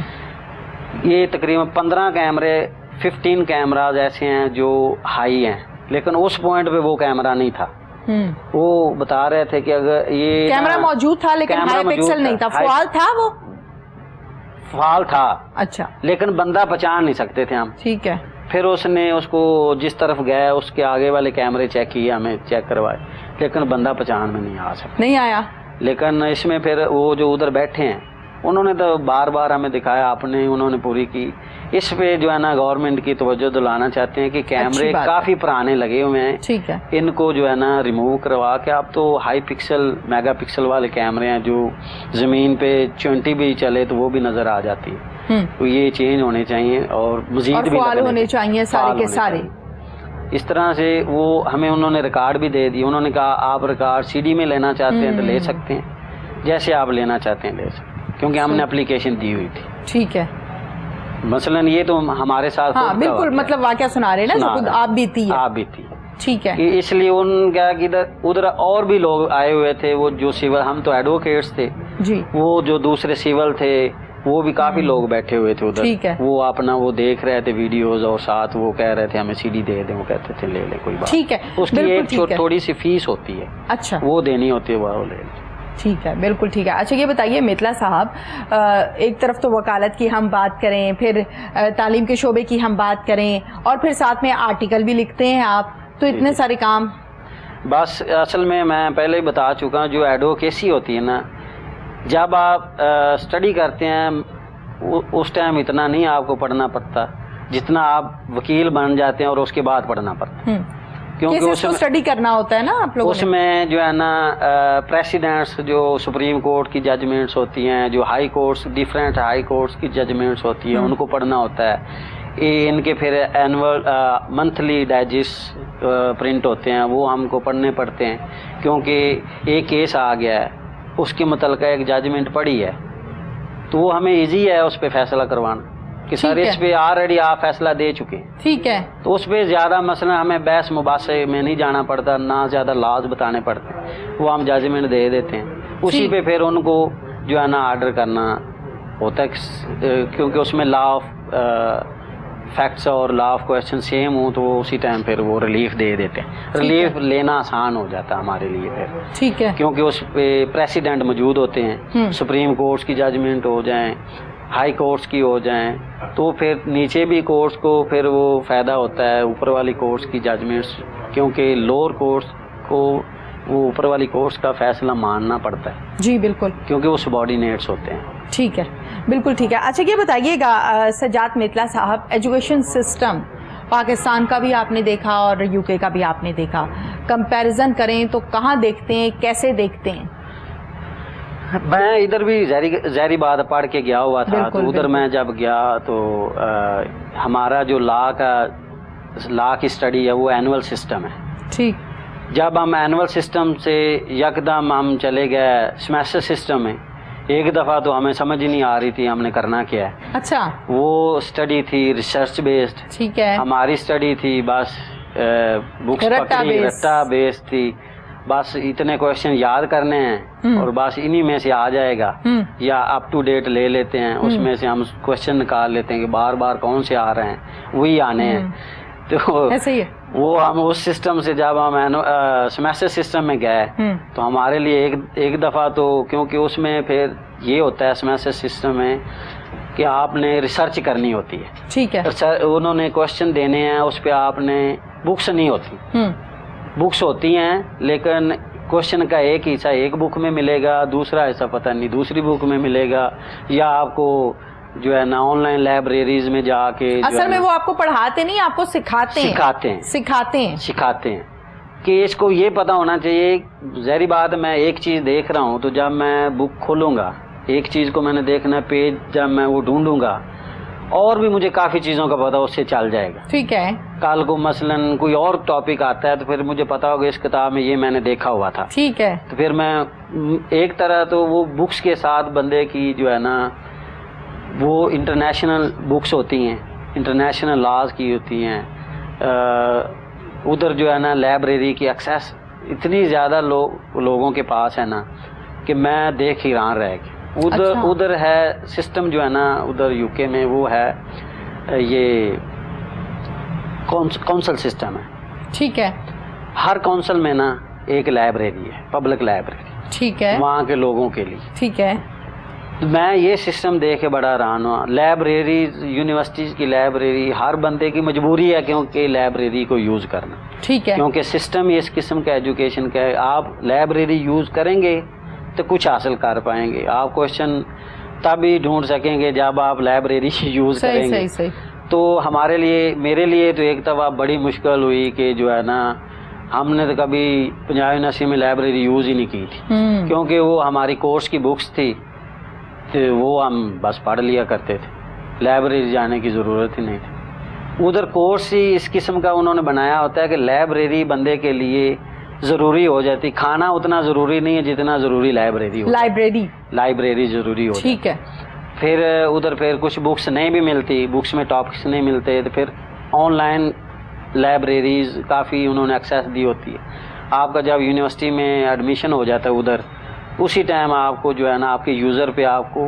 Speaker 1: یہ تقریباً 15 کیمرے 15 کیمراز ایسے ہیں جو ہائی ہیں، لیکن اس پوائنٹ پہ وہ کیمرہ نہیں تھا، وہ بتا رہے تھے کہ اگر یہ
Speaker 2: کیمرہ موجود تھا لیکن ہائی پکسل نہیں تھا، فعال تھا، وہ
Speaker 1: فعال تھا،
Speaker 2: اچھا،
Speaker 1: لیکن بندہ پہچان نہیں سکتے تھے ہم۔
Speaker 2: ٹھیک ہے،
Speaker 1: پھر اس نے اس کو جس طرف گیا اس کے آگے والے کیمرے چیک کیے، ہمیں چیک کروائے، لیکن بندہ پہچان میں نہیں آ سکتا،
Speaker 2: نہیں آیا۔
Speaker 1: لیکن اس میں پھر وہ جو ادھر بیٹھے ہیں انہوں نے تو بار بار ہمیں دکھایا، انہوں نے پوری کی۔ اس پہ جو ہے نا گورنمنٹ کی توجہ دلانا چاہتے ہیں کہ کیمرے کافی پرانے لگے ہوئے ہیں،
Speaker 2: ٹھیک ہے،
Speaker 1: ان کو جو ہے نا ریموو کروا کے، اب تو ہائی پکسل میگا پکسل والے کیمرے ہیں جو زمین پہ 20 بھی چلے تو وہ بھی نظر آ جاتی ہے، تو یہ چینج ہونے چاہیے اور مزید بھی
Speaker 2: فعال ہونے چاہیے سارے کے سارے۔
Speaker 1: اس طرح سے وہ ہمیں انہوں نے ریکارڈ بھی دے دی، انہوں نے کہا آپ ریکارڈ سی ڈی میں لینا چاہتے ہیں تو لے سکتے ہیں، جیسے آپ لینا چاہتے ہیں لے سکتے ہیں، کیونکہ ہم نے اپلیکیشن دی ہوئی تھی۔
Speaker 2: ٹھیک ہے،
Speaker 1: مثلاً یہ تو ہمارے ساتھ
Speaker 2: بالکل، مطلب واقعہ سنا رہے نا، خود آپ بھی تھی، ٹھیک ہے،
Speaker 1: اس لیے ان کا کہ ادھر اور بھی لوگ آئے ہوئے تھے، وہ جو سیول، ہم تو ایڈوکیٹس تھے
Speaker 2: جی،
Speaker 1: وہ جو دوسرے سیول تھے وہ بھی کافی لوگ بیٹھے ہوئے تھے ادھر،
Speaker 2: ٹھیک ہے،
Speaker 1: وہ اپنا وہ دیکھ رہے تھے ویڈیوز، اور ساتھ وہ کہہ رہے تھے ہمیں سی ڈی دے دیں، وہ کہتے تھے لے لے کوئی بات،
Speaker 2: ٹھیک ہے،
Speaker 1: اس کی ایک تھوڑی سی فیس ہوتی ہے،
Speaker 2: اچھا،
Speaker 1: وہ دینی ہوتی ہے، وہ لے لیں۔
Speaker 2: ٹھیک ہے، بالکل ٹھیک ہے۔ اچھا یہ بتائیے میتلا صاحب، ایک طرف تو وکالت کی ہم بات کریں، پھر تعلیم کے شعبے کی ہم بات کریں، اور پھر ساتھ میں آرٹیکل بھی لکھتے ہیں آپ، تو اتنے سارے کام،
Speaker 1: بس اصل میں پہلے ہی بتا چکا ہوں، جو ایڈوکیسی ہوتی ہے نا، جب آپ اسٹڈی کرتے ہیں اس ٹائم اتنا نہیں آپ کو پڑھنا پڑتا جتنا آپ وکیل بن جاتے ہیں اور اس کے بعد پڑھنا پڑتا ہے، کیونکہ اس کو
Speaker 2: اسٹڈی کرنا ہوتا ہے نا آپ لوگوں نے،
Speaker 1: اس میں جو ہے نا پریسیڈنٹس جو سپریم کورٹ کی ججمنٹس ہوتی ہیں، جو high courts different high courts کی ججمنٹس ہوتی ہیں، ان کو پڑھنا ہوتا ہے، ان کے پھر اینول منتھلی ڈائجسٹ پرنٹ ہوتے ہیں، وہ ہم کو پڑھنے پڑتے ہیں، کیونکہ ایک کیس آ گیا ہے، اس کے متعلقہ ایک ججمنٹ پڑھی ہے، تو وہ ہمیں ایزی ہے اس پہ فیصلہ کروانا، کہ سر اس پہ آلریڈی آپ فیصلہ دے چکے ہیں.
Speaker 2: ٹھیک ہے.
Speaker 1: تو اس پہ زیادہ مثلا ہمیں بحث مباحثے میں نہیں جانا پڑتا, نہ زیادہ لاز بتانے پڑتے, وہ ہم ججمنٹ دے دیتے ہیں. اسی پہ پھر ان کو جو ہے نا آرڈر کرنا ہوتا ہے, کیونکہ اس میں لا آف فیکٹس اور لا آف کوشچن سیم ہوں, تو اسی ٹائم پھر وہ ریلیف دے دیتے ہیں. ریلیف لینا آسان ہو جاتا ہے ہمارے لیے پھر.
Speaker 2: ٹھیک ہے.
Speaker 1: کیونکہ اس پہ پریسیڈنٹ موجود ہوتے ہیں, سپریم کورٹس کی ججمنٹ ہو جائیں, ہائی کورٹس کی ہو جائیں, تو پھر نیچے بھی کورٹس کو پھر وہ فائدہ ہوتا ہے اوپر والی کورٹس کی ججمنٹس, کیونکہ لوور کورٹس کو وہ اوپر والی کورٹس کا فیصلہ ماننا پڑتا ہے.
Speaker 2: جی بالکل,
Speaker 1: کیونکہ وہ سبارڈینیٹس ہوتے ہیں.
Speaker 2: ٹھیک ہے, بالکل ٹھیک ہے. اچھا یہ بتائیے گا سجاد متلا صاحب, ایجوکیشن سسٹم پاکستان کا بھی آپ نے دیکھا اور یو کے کا بھی آپ نے دیکھا, کمپیریزن کریں تو کہاں دیکھتے ہیں, کیسے دیکھتے ہیں؟
Speaker 1: میں ادھر بھی ظاہری بات پڑھ کے گیا ہوا تھا, تو ادھر میں جب گیا تو ہمارا جو لا کی اسٹڈی ہے وہ اینول سسٹم ہے.
Speaker 2: ٹھیک.
Speaker 1: جب ہم اینول سسٹم سے یکدم ہم چلے گئے سیمیسٹر سسٹم میں, ایک دفعہ تو ہمیں سمجھ ہی نہیں آ رہی تھی ہم نے کرنا کیا ہے.
Speaker 2: اچھا. وہ
Speaker 1: اسٹڈی تھی ریسرچ بیسڈ.
Speaker 2: ٹھیک ہے. ہماری
Speaker 1: اسٹڈی تھی بس بکس رٹا بیسڈ تھی, بس اتنے کوشچن یاد کرنے ہیں اور بس انہی میں سے آ جائے گا, یا اپ ٹو ڈیٹ لے لیتے ہیں, اس میں سے ہم کوشچن نکال لیتے ہیں کہ بار بار کون سے آ رہے ہیں, وہی آنے ہیں. تو وہ ہم اس سسٹم سے جب ہم سیمیسٹر سسٹم میں گئے تو ہمارے لیے ایک دفعہ تو, کیونکہ اس میں پھر یہ ہوتا ہے سیمیسٹر سسٹم میں کہ آپ نے ریسرچ کرنی ہوتی ہے.
Speaker 2: ٹھیک ہے.
Speaker 1: انہوں نے کوشچن دینے ہیں, اس پہ آپ نے بکس نہیں ہوتی, بکس ہوتی ہیں لیکن کوشچن کا ایک حصہ ایک بک میں ملے گا, دوسرا حصہ پتہ نہیں دوسری بک میں ملے گا, یا آپ کو جو ہے نا آن لائن لائبریریز میں جا کے,
Speaker 2: اصل میں وہ آپ کو پڑھاتے نہیں, آپ کو سکھاتے ہیں
Speaker 1: کہ اس کو یہ پتا ہونا چاہیے. ظاہری بات میں ایک چیز دیکھ رہا ہوں, تو جب میں بک کھولوں گا ایک چیز کو میں نے دیکھنا ہے, پیج جب میں وہ ڈھونڈوں گا اور بھی مجھے کافی چیزوں کا پتا اس سے چل جائے گا.
Speaker 2: ٹھیک ہے.
Speaker 1: کل کو مثلاً کوئی اور ٹاپک آتا ہے تو پھر مجھے پتا ہوگا اس کتاب میں یہ میں نے دیکھا ہوا تھا.
Speaker 2: ٹھیک ہے.
Speaker 1: تو پھر میں ایک طرح تو وہ بکس کے ساتھ بندے کی جو ہے نا وہ انٹرنیشنل بکس ہوتی ہیں, انٹرنیشنل لاز کی ہوتی ہیں, ادھر جو ہے نا لائبریری کی ایکسیس اتنی زیادہ لوگوں کے پاس ہے نا کہ میں دیکھ ہی رہا رہ گیا. ادھر ہے سسٹم جو ہے نا ادھر یو کے میں, وہ ہے یہ کونسل سسٹم ہے.
Speaker 2: ٹھیک ہے. ہر
Speaker 1: کونسل میں نا ایک لائبریری ہے, پبلک لائبریری.
Speaker 2: ٹھیک ہے.
Speaker 1: وہاں کے لوگوں کے لیے.
Speaker 2: ٹھیک ہے.
Speaker 1: میں یہ سسٹم دیکھ کے بڑا حیران ہوا. لائبریریز, یونیورسٹیز کی لائبریری ہر بندے کی مجبوری ہے کیونکہ لائبریری کو یوز کرنا.
Speaker 2: ٹھیک ہے.
Speaker 1: کیونکہ سسٹم اس قسم کا ایجوکیشن کا ہے, آپ لائبریری یوز کریں گے تو کچھ حاصل کر پائیں گے. آپ کوشچن تب ہی ڈھونڈ سکیں گے جب آپ لائبریری یوز کریں گے.
Speaker 2: صحیح.
Speaker 1: تو ہمارے لیے, میرے لیے تو ایک دفعہ بڑی مشکل ہوئی کہ جو ہے نا ہم نے تو کبھی پنجاب یونیورسٹی میں لائبریری یوز ہی نہیں کی تھی, کیونکہ وہ ہماری کورس کی بکس تھی تو وہ ہم بس پڑھ لیا کرتے تھے, لائبریری جانے کی ضرورت ہی نہیں تھی. ادھر کورس ہی اس قسم کا انہوں نے بنایا ہوتا ہے کہ لائبریری بندے کے لیے ضروری ہو جاتی. کھانا اتنا ضروری نہیں ہے جتنا ضروری لائبریری ہو. لائبریری ضروری ہو.
Speaker 2: ٹھیک ہے.
Speaker 1: پھر ادھر پھر کچھ بکس نہیں بھی ملتی, بکس میں ٹاپکس نہیں ملتے, تو پھر آن لائن لائبریریز کافی انہوں نے ایکسیس دی ہوتی ہے. آپ کا جب یونیورسٹی میں ایڈمیشن ہو جاتا ہے ادھر, اسی ٹائم آپ کو جو ہے نا آپ کے یوزر پہ آپ کو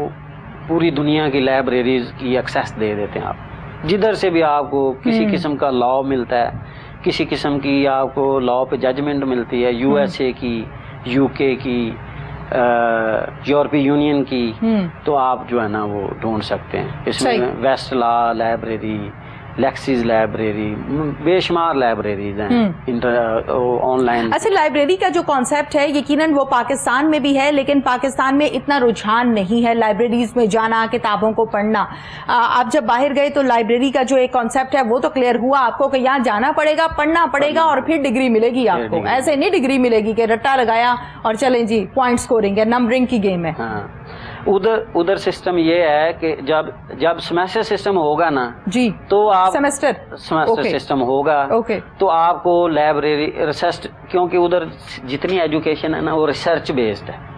Speaker 1: پوری دنیا کی لائبریریز کی ایکسیس دے دیتے ہیں. آپ جدھر سے بھی آپ کو کسی قسم کا لا ملتا ہے, کسی قسم کی آپ کو لا پہ ججمنٹ ملتی ہے, یو ایس اے کی, یو کے کی, یورپی یونین کی, تو آپ جو ہے نا وہ ڈھونڈ سکتے ہیں. اس میں ویسٹ لا لائبریری, لیکسیز لائبریری, بے شمار لائبریریز ہیں آن لائن.
Speaker 2: اچھا, لائبریری کا جو کانسیپٹ ہے یقیناً وہ پاکستان میں بھی ہے, لیکن پاکستان میں اتنا رجحان نہیں ہے لائبریریز میں جانا, کتابوں کو پڑھنا. آپ جب باہر گئے تو لائبریری کا جو ایک کانسیپٹ ہے وہ تو کلیئر ہوا آپ کو کہ یہاں جانا پڑے گا, پڑھنا پڑے گا اور پھر ڈگری ملے گی آپ کو. ایسے نہیں ڈگری ملے گی کہ رٹا لگایا اور چلیں جی پوائنٹ سکورنگ ہے, نمبرنگ کی گیم ہے.
Speaker 1: ادھر سسٹم یہ ہے کہ جب سیمیسٹر سسٹم ہوگا نا,
Speaker 2: جی,
Speaker 1: تو آپ
Speaker 2: سیمیسٹر
Speaker 1: سسٹم ہوگا, تو آپ کو لائبریری ریسرچ, کیونکہ ادھر جتنی ایجوکیشن ہے نا وہ ریسرچ بیسڈ ہے.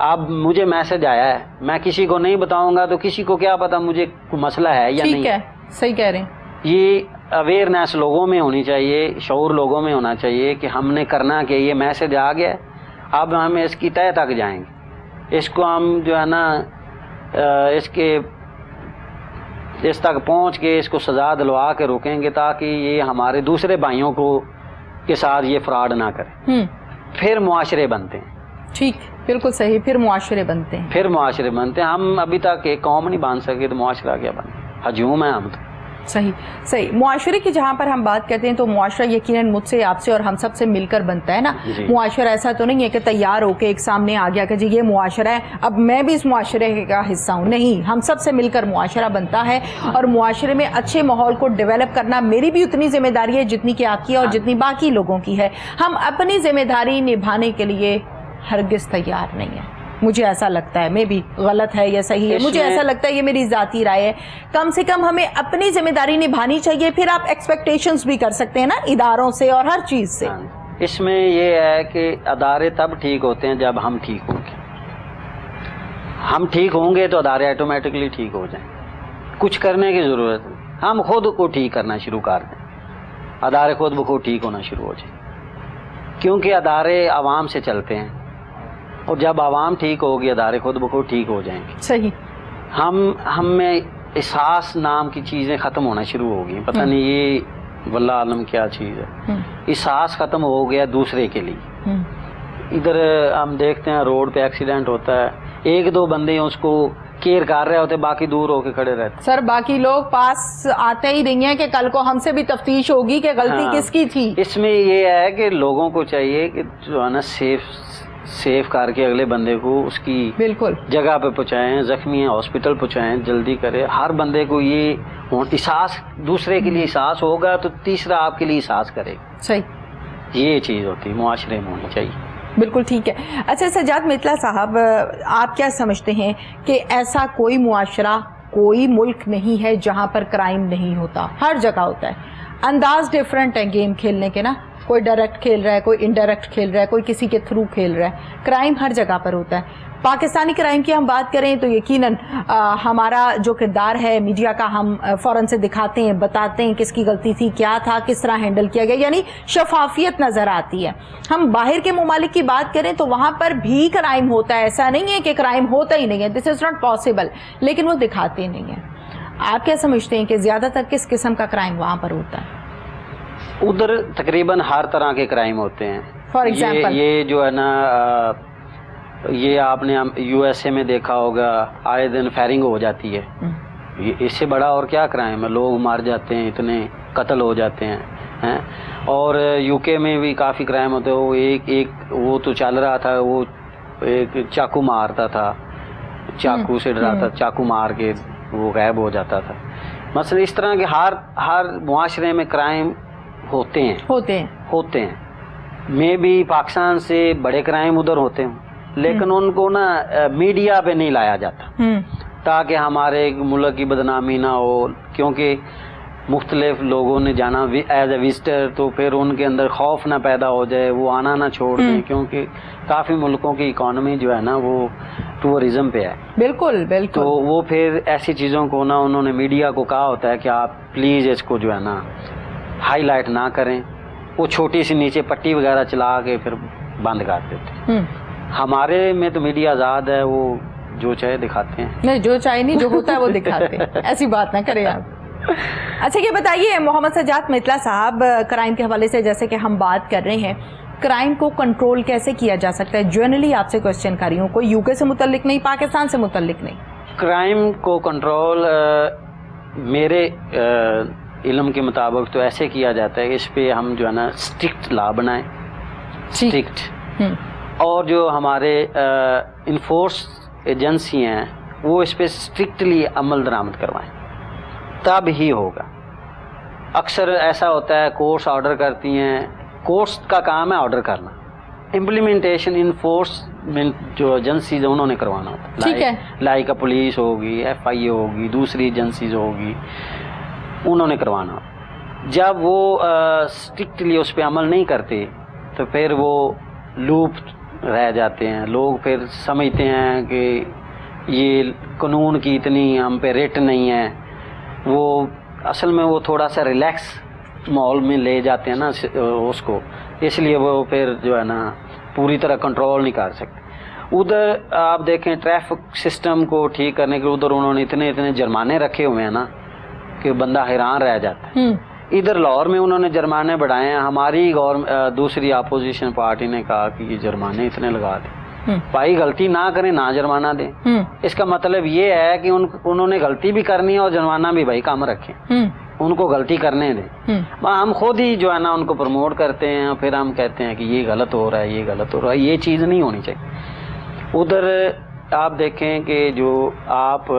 Speaker 1: اب مجھے میسج آیا ہے, میں کسی کو نہیں بتاؤں گا تو کسی کو کیا پتا مجھے کوئی مسئلہ ہے یا نہیں.
Speaker 2: ٹھیک ہے, صحیح کہہ رہے ہیں. یہ
Speaker 1: اویئرنیس لوگوں میں ہونی چاہیے, شعور لوگوں میں ہونا چاہیے کہ ہم نے کرنا کہ یہ میسج آ گیا, اب ہم اس کی تہہ تک جائیں گے, اس کو ہم جو ہے نا اس تک پہنچ کے اس کو سزا دلوا کے روکیں گے تاکہ یہ ہمارے دوسرے بھائیوں کو کے ساتھ یہ فراڈ نہ کرے. پھر معاشرے بنتے ہیں.
Speaker 2: ٹھیک, بالکل صحیح, پھر معاشرے بنتے ہیں.
Speaker 1: پھر معاشرے بنتے ہیں. ہم ابھی تک ایک قوم نہیں باندھ سکے تو معاشرہ کیا بنے, ہجوم ہے ہم تو.
Speaker 2: صحیح صحیح. معاشرے کی جہاں پر ہم بات کرتے ہیں تو معاشرہ یقیناً مجھ سے, آپ سے اور ہم سب سے مل کر بنتا ہے نا. معاشرہ ایسا تو نہیں ہے کہ تیار ہو کے ایک سامنے آ گیا کہ جی یہ معاشرہ ہے, اب میں بھی اس معاشرے کا حصہ ہوں. نہیں, ہم سب سے مل کر معاشرہ بنتا ہے, اور معاشرے میں اچھے ماحول کو ڈیولپ کرنا میری بھی اتنی ذمہ داری ہے جتنی کہ آپ کی اور جتنی باقی لوگوں کی ہے. ہم اپنی ذمہ داری نبھانے کے لیے ہرگز تیار نہیں ہیں. مجھے ایسا لگتا ہے, میں بھی غلط ہے یا صحیح ہے, مجھے ایسا لگتا ہے, یہ میری ذاتی رائے ہے, کم سے کم ہمیں اپنی ذمہ داری نبھانی چاہیے. پھر آپ ایکسپیکٹیشنز بھی کر سکتے ہیں نا اداروں سے اور ہر چیز سے.
Speaker 1: اس میں یہ ہے کہ ادارے تب ٹھیک ہوتے ہیں جب ہم ٹھیک ہوں گے. ہم ٹھیک ہوں گے تو ادارے آٹومیٹکلی ٹھیک ہو جائیں. کچھ کرنے کی ضرورت نہیں, ہم خود کو ٹھیک کرنا شروع کر دیں, ادارے خود بخود ٹھیک ہونا شروع ہو جائیں. کیونکہ ادارے عوام سے چلتے ہیں, اور جب عوام ٹھیک ہوگی ادارے خود بخود ٹھیک ہو جائیں گے.
Speaker 2: صحیح.
Speaker 1: ہم میں احساس نام کی چیزیں ختم ہونا شروع ہو گئی. پتہ نہیں یہ واللہ عالم کیا چیز ہے. احساس ختم ہو گیا دوسرے کے لیے. ادھر ہم دیکھتے ہیں روڈ پہ ایکسیڈنٹ ہوتا ہے, ایک دو بندے اس کو کیئر کر رہے ہوتے, باقی دور ہو کے کھڑے رہتے.
Speaker 2: سر باقی لوگ پاس آتے ہی نہیں ہیں کہ کل کو ہم سے بھی تفتیش ہوگی کہ غلطی کس کی تھی.
Speaker 1: اس میں یہ ہے کہ لوگوں کو چاہیے کہ جو ہے نا سیف کر کے اگلے بندے کو اس کی
Speaker 2: بالکل
Speaker 1: جگہ پہ پہنچائیں, زخمی ہیں ہاسپٹل پہنچائیں, جلدی کرے. ہر بندے کو یہ احساس, دوسرے کے لیے احساس ہوگا تو تیسرا آپ کے لیے احساس کرے.
Speaker 2: صحیح.
Speaker 1: یہ چیز ہوتی ہے, معاشرے میں ہونی چاہیے.
Speaker 2: بالکل ٹھیک ہے. اچھا سجاد مطلع صاحب, آپ کیا سمجھتے ہیں کہ ایسا کوئی معاشرہ, کوئی ملک نہیں ہے جہاں پر کرائم نہیں ہوتا؟ ہر جگہ ہوتا ہے. انداز ڈیفرنٹ ہیں گیم کھیلنے کے نا, کوئی ڈائریکٹ کھیل رہا ہے, کوئی انڈائریکٹ کھیل رہا ہے, کوئی کسی کے تھرو کھیل رہا ہے. کرائم ہر جگہ پر ہوتا ہے. پاکستانی کرائم کی ہم بات کریں تو یقیناً ہمارا جو کردار ہے میڈیا کا, ہم فوراً سے دکھاتے ہیں, بتاتے ہیں کس کی غلطی تھی, کیا تھا, کس طرح ہینڈل کیا گیا, یعنی شفافیت نظر آتی ہے. ہم باہر کے ممالک کی بات کریں تو وہاں پر بھی کرائم ہوتا ہے, ایسا نہیں ہے کہ کرائم ہوتا ہی نہیں ہے, دس از ناٹ پاسبل, لیکن وہ دکھاتے نہیں ہیں. آپ کیا سمجھتے ہیں کہ زیادہ تر کس قسم کا کرائم وہاں پر ہوتا ہے؟
Speaker 1: ادھر تقریباً ہر طرح کے کرائم ہوتے ہیں.
Speaker 2: فار ایگزامپل
Speaker 1: یہ جو ہے نا, یہ آپ نے یو ایس اے میں دیکھا ہوگا, آئے دن فائرنگ ہو جاتی ہے. اس سے بڑا اور کیا کرائم ہے؟ لوگ مار جاتے ہیں, اتنے قتل ہو جاتے ہیں. اور یو کے میں بھی کافی کرائم ہوتے ہیں. وہ ایک وہ تو چل رہا تھا, وہ ایک چاقو مارتا تھا, چاقو سے ڈراتا, چاقو مار کے وہ غائب ہو جاتا تھا. مثلا اس طرح کے ہر معاشرے میں کرائم ہوتے ہیں. میں بھی پاکستان سے بڑے کرائم ادھر ہوتے ہیں, لیکن ان کو نا میڈیا پہ نہیں لایا جاتا تاکہ ہمارے ملک کی بدنامی نہ ہو. کیونکہ مختلف لوگوں نے جانا ایز اے وزٹر, تو پھر ان کے اندر خوف نہ پیدا ہو جائے, وہ آنا نہ چھوڑ دیں. کیونکہ کافی ملکوں کی اکانومی جو ہے نا وہ ٹورزم پہ ہے.
Speaker 2: بالکل بالکل.
Speaker 1: تو وہ پھر ایسی چیزوں کو نا انہوں نے میڈیا کو کہا ہوتا ہے کہ آپ پلیز اس کو جو ہے نا ہائی لائٹ نہ کریں. وہ چھوٹی سی نیچے پٹی وغیرہ چلا کے پھر بند کر دیتے. ہمارے میں تو میڈیا آزاد ہے, وہ جو چاہے دکھاتے ہیں.
Speaker 2: نہیں, جو چاہے نہیں, جو ہوتا ہے وہ دکھاتے ہیں. ایسی بات نہ کریں آپ. اچھا یہ بتائیے محمد سجاد مطلع صاحب, کرائم کے حوالے سے جیسے کہ ہم بات کر رہے ہیں, کرائم کو کنٹرول کیسے کیا جا سکتا ہے؟ جنرلی آپ سے کوشچن کر رہی ہوں, کوئی یو کے سے متعلق نہیں, پاکستان سے متعلق نہیں.
Speaker 1: کرائم کو کنٹرول میرے علم کے مطابق تو ایسے کیا جاتا ہے کہ اس پہ ہم جو ہے نا اسٹرکٹ لا بنائیں, اسٹرکٹ, اور جو ہمارے انفورس ایجنسی ہیں وہ اس پہ اسٹرکٹلی عمل درآمد کروائیں, تب ہی ہوگا. اکثر ایسا ہوتا ہے کورٹس آرڈر کرتی ہیں, کورٹس کا کام ہے آرڈر کرنا, امپلیمنٹیشن انفورسمنٹ جو ایجنسیز انہوں نے کروانا ہوتا ہے. لائک پولیس ہوگی, ایف آئی اے ہوگی, دوسری ایجنسیز ہوگی, انہوں نے کروانا. جب وہ اسٹرکٹلی اس پہ عمل نہیں کرتے تو پھر وہ لوپ رہ جاتے ہیں. لوگ پھر سمجھتے ہیں کہ یہ قانون کی اتنی ہم پہ ریٹ نہیں ہے. وہ اصل میں وہ تھوڑا سا ریلیکس ماحول میں لے جاتے ہیں نا اس کو, اس لیے وہ پھر جو ہے نا پوری طرح کنٹرول نہیں کر سکتے. ادھر آپ دیکھیں ٹریفک سسٹم کو ٹھیک کرنے کے ادھر انہوں نے اتنے جرمانے رکھے ہوئے ہیں نا کہ بندہ حیران رہ جاتا ہے. ادھر لاہور میں انہوں نے جرمانے بڑھائے ہیں. ہماری دوسری اپوزیشن پارٹی نے کہا کہ یہ جرمانے اتنے لگا دیں. بھائی غلطی نہ کریں, نہ جرمانہ دیں. اس کا مطلب یہ ہے کہ انہوں نے غلطی بھی کرنی ہے اور جرمانہ بھی بھائی کم رکھیں, ان کو غلطی کرنے دیں. ہم خود ہی جو ہے نا ان کو پروموٹ کرتے ہیں, پھر ہم کہتے ہیں کہ یہ غلط ہو رہا ہے, یہ غلط ہو رہا ہے. یہ چیز نہیں ہونی چاہیے. ادھر آپ دیکھیں کہ جو آپ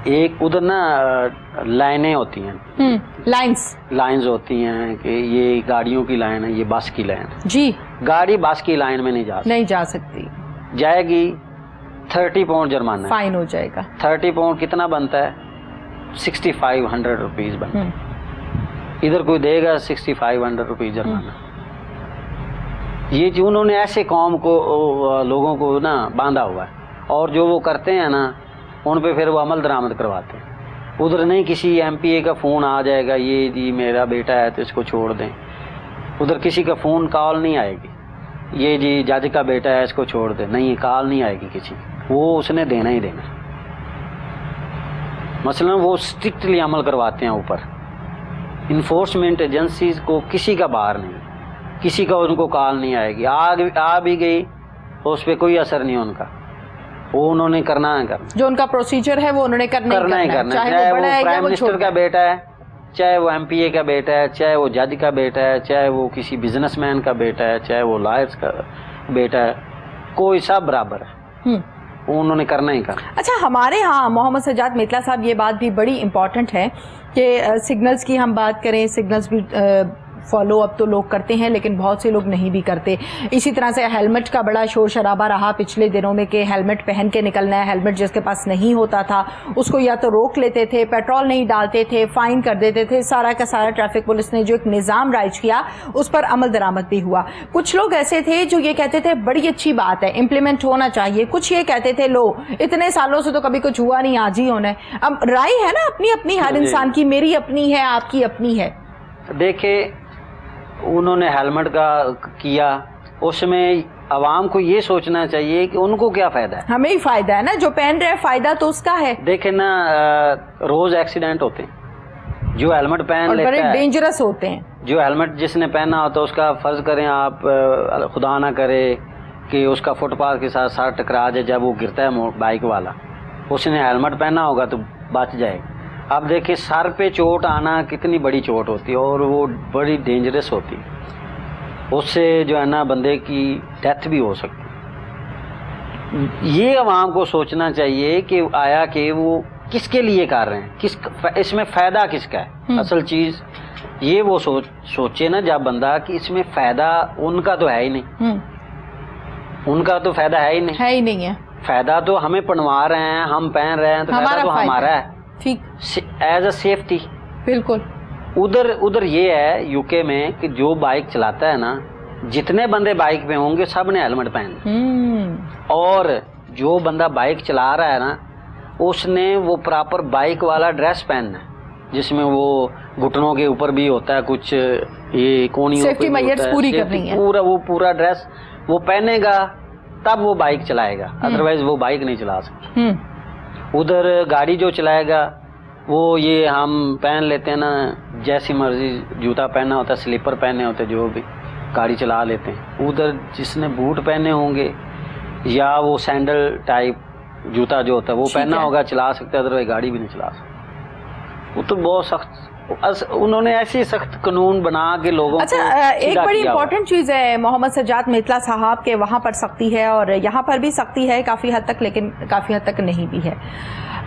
Speaker 1: ایک ادھر نا لائنیں ہوتی ہیں, لائنز ہوتی ہیں کہ یہ گاڑیوں کی لائن ہے, یہ بس کی لائن ہے. جی, گاڑی بس کی لائن میں نہیں جا سکتی. جائے گی 30 پاؤنڈ جرمانہ, فائن ہو جائے گا. 30 پاؤنڈ کتنا بنتا ہے؟ 6500 روپیز بنتا ہے. ادھر کوئی دے گا 6500 روپیز جرمانہ؟ یہ جو انہوں نے ایسے قوم کو, لوگوں کو نا باندھا ہوا ہے, اور جو وہ کرتے ہیں نا ان پہ پھر وہ عمل درآمد کرواتے ہیں. ادھر نہیں کسی ایم پی اے کا فون آ جائے گا, یہ جی میرا بیٹا ہے تو اس کو چھوڑ دیں. ادھر کسی کا فون کال نہیں آئے گی, یہ جی جج کا بیٹا ہے اس کو چھوڑ دیں. نہیں, کال نہیں آئے گی کسی, وہ اس نے دینا ہی دینا. مثلا وہ اسٹرکٹلی عمل کرواتے ہیں اوپر. انفورسمنٹ ایجنسیز کو کسی کا باہر نہیں, کسی کا ان کو کال نہیں آئے گی. آ بھی گئی اس پہ کوئی اثر نہیں ان کا, وہ انہوں نے کرنا ہے. جو ان کا پروسیجر ہے وہ انہوں نے کرنا ہی کرنا. چاہے وہ پرائم منسٹر کا بیٹا ہے, چاہے وہ ایم پی اے کا بیٹا ہے, چاہے وہ جج کا بیٹا ہے, چاہے وہ کسی بزنس مین کا بیٹا ہے, چاہے وہ لائرز کا بیٹا ہے, کوئی سب برابر ہے, انہوں نے کرنا ہی کرنا. اچھا, ہمارے ہاں محمد سجاد میتلا صاحب یہ بات بھی بڑی امپورٹنٹ ہے کہ سگنلز کی ہم بات کریں, سگنلز بھی فالو اب تو لوگ کرتے ہیں لیکن بہت سے لوگ نہیں بھی کرتے. اسی طرح سے ہیلمٹ کا بڑا شور شرابہ رہا پچھلے دنوں میں کہ ہیلمٹ پہن کے نکلنا ہے. ہیلمٹ جس کے پاس نہیں ہوتا تھا اس کو یا تو روک لیتے تھے, پیٹرول نہیں ڈالتے تھے, فائن کر دیتے تھے. سارا کا سارا ٹریفک پولیس نے جو ایک نظام رائج کیا اس پر عمل درآمد بھی ہوا. کچھ لوگ ایسے تھے جو یہ کہتے تھے بڑی اچھی بات ہے, امپلیمنٹ ہونا چاہیے. کچھ یہ کہتے تھے لو اتنے سالوں سے تو کبھی کچھ ہوا نہیں, آج ہی ہونا ہے. اب رائے ہے نا اپنی اپنی ہر انسان کی, میری اپنی ہے, آپ کی اپنی ہے. دیکھیں انہوں نے ہیلمٹ کا کیا, اس میں عوام کو یہ سوچنا چاہیے کہ ان کو کیا فائدہ ہے. ہمیں ہی فائدہ ہے نا, جو پہن رہے فائدہ تو اس کا ہے. دیکھیں نا روز ایکسیڈنٹ ہوتے ہیں, جو ہیلمٹ پہن لیتا ہے بڑے ڈینجرس ہوتے ہیں. جو ہیلمٹ جس نے پہنا ہوتا ہے اس کا فرض کریں آپ, خدا نہ کرے کہ اس کا فٹ پاتھ کے ساتھ ساتھ ٹکرا جائے, جب وہ گرتا ہے بائک والا, اس نے ہیلمٹ پہنا ہوگا تو بچ جائے گا. اب دیکھیں سر پہ چوٹ آنا کتنی بڑی چوٹ ہوتی ہے اور وہ بڑی ڈینجرس ہوتی ہے, اس سے جو ہے نا بندے کی ڈیتھ بھی ہو سکتی ہے. یہ عوام کو سوچنا چاہیے کہ آیا کہ وہ کس کے لیے کر رہے ہیں, اس میں فائدہ کس کا ہے. اصل چیز یہ وہ سوچے نا جب بندہ کہ اس میں فائدہ ان کا تو ہے ہی نہیں, ان کا تو فائدہ ہے ہی نہیں ہے. فائدہ تو ہمیں پڑھوا رہے ہیں, ہم پہن رہے ہیں, تو فائدہ تو ہمارا ہے ایز اے سیفٹی. بالکل. ادھر یہ ہے یو کے میں کہ جو بائک چلاتا ہے نا, جتنے بندے بائک پہ ہوں گے سب نے ہیلمٹ پہننا, اور جو بندہ بائک چلا رہا ہے نا اس نے وہ پراپر بائک والا ڈریس پہننا ہے, جس میں وہ گھٹنوں کے اوپر بھی ہوتا ہے کچھ, یہ کونیوں سیفٹی میجرز پوری کرنی ہے, پورا ڈریس وہ پہنے گا تب وہ بائک چلائے گا, ادروائز وہ بائک نہیں چلا سکتا. ادھر گاڑی جو چلائے گا وہ یہ ہم پہن لیتے ہیں نا جیسی مرضی, جوتا پہننا ہوتا ہے, سلیپر پہنے ہوتے, جو بھی گاڑی چلا لیتے ہیں. ادھر جس نے بوٹ پہنے ہوں گے یا وہ سینڈل ٹائپ جوتا جو ہوتا ہے وہ پہننا ہوگا, چلا سکتے, ادروائز گاڑی بھی نہیں چلا سکتے. وہ تو بہت سخت, انہوں نے ایسی سخت قانون بنا کے لوگوں. اچھا, ایک بڑی امپورٹنٹ چیز ہے محمد سجاد میتلا صاحب کے, وہاں پر سختی ہے اور یہاں پر بھی سختی ہے کافی حد تک, لیکن کافی حد تک نہیں بھی ہے.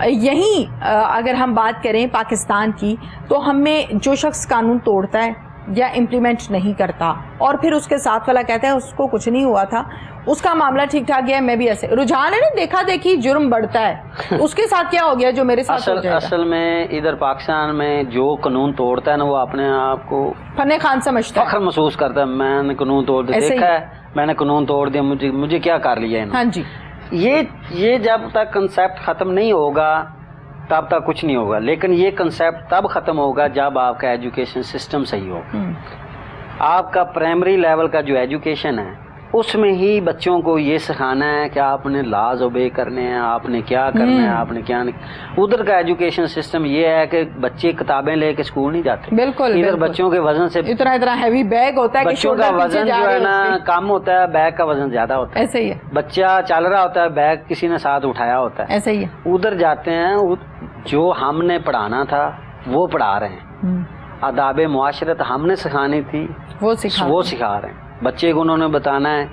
Speaker 1: یہیں اگر ہم بات کریں پاکستان کی, تو ہم میں جو شخص قانون توڑتا ہے یا امپلیمنٹ نہیں کرتا اور پھر اس کے ساتھ والا کہتا ہے اس کو کچھ نہیں ہوا تھا, اس کا معاملہ ٹھیک ٹھاک گیا, میں بھی ایسے رجحان ہے نا, دیکھا دیکھی جرم بڑھتا ہے, اس کے ساتھ کیا ہو گیا جو میرے ساتھ ہو جائے گا. اصل میں ادھر پاکستان میں جو قانون توڑتا ہے نا وہ اپنے آپ کو فن خان سمجھتا ہے, فخر محسوس کرتا ہے, میں نے قانون توڑ دیا. دیکھا ہے میں نے قانون توڑ دیا, مجھے کیا کر لیا انہوں نے.
Speaker 2: ہاں جی,
Speaker 1: یہ جب تک کنسیپٹ ختم نہیں ہوگا تب تک کچھ نہیں ہوگا. لیکن یہ کنسیپٹ تب ختم ہوگا جب آپ کا ایجوکیشن سسٹم صحیح ہوگا. آپ کا پرائمری لیول کا جو ایجوکیشن ہے اس میں ہی بچوں کو یہ سکھانا ہے کہ آپ نے لاز اوبے کرنے ہیں, آپ نے کیا کرنا ہے, آپ نے کیا نہیں. ادھر کا ایجوکیشن سسٹم یہ ہے کہ بچے کتابیں لے کے اسکول نہیں جاتے.
Speaker 2: بالکل,
Speaker 1: ادھر بچوں کے وزن سے
Speaker 2: اتنا ہیوی بیگ ہوتا ہے,
Speaker 1: بچوں کا وزن جو ہے نا کم ہوتا ہے, بیگ کا وزن زیادہ ہوتا ہے.
Speaker 2: ایسے ہی ہے,
Speaker 1: بچہ چل رہا ہوتا ہے, بیگ کسی نے ساتھ اٹھایا ہوتا ہے.
Speaker 2: ایسے ہی ہے.
Speaker 1: ادھر جاتے ہیں, جو ہم نے پڑھانا تھا وہ پڑھا رہے ہیں, آداب معاشرت ہم نے سکھانی تھی وہ سکھا رہے ہیں. بچے کو انہوں نے بتانا ہے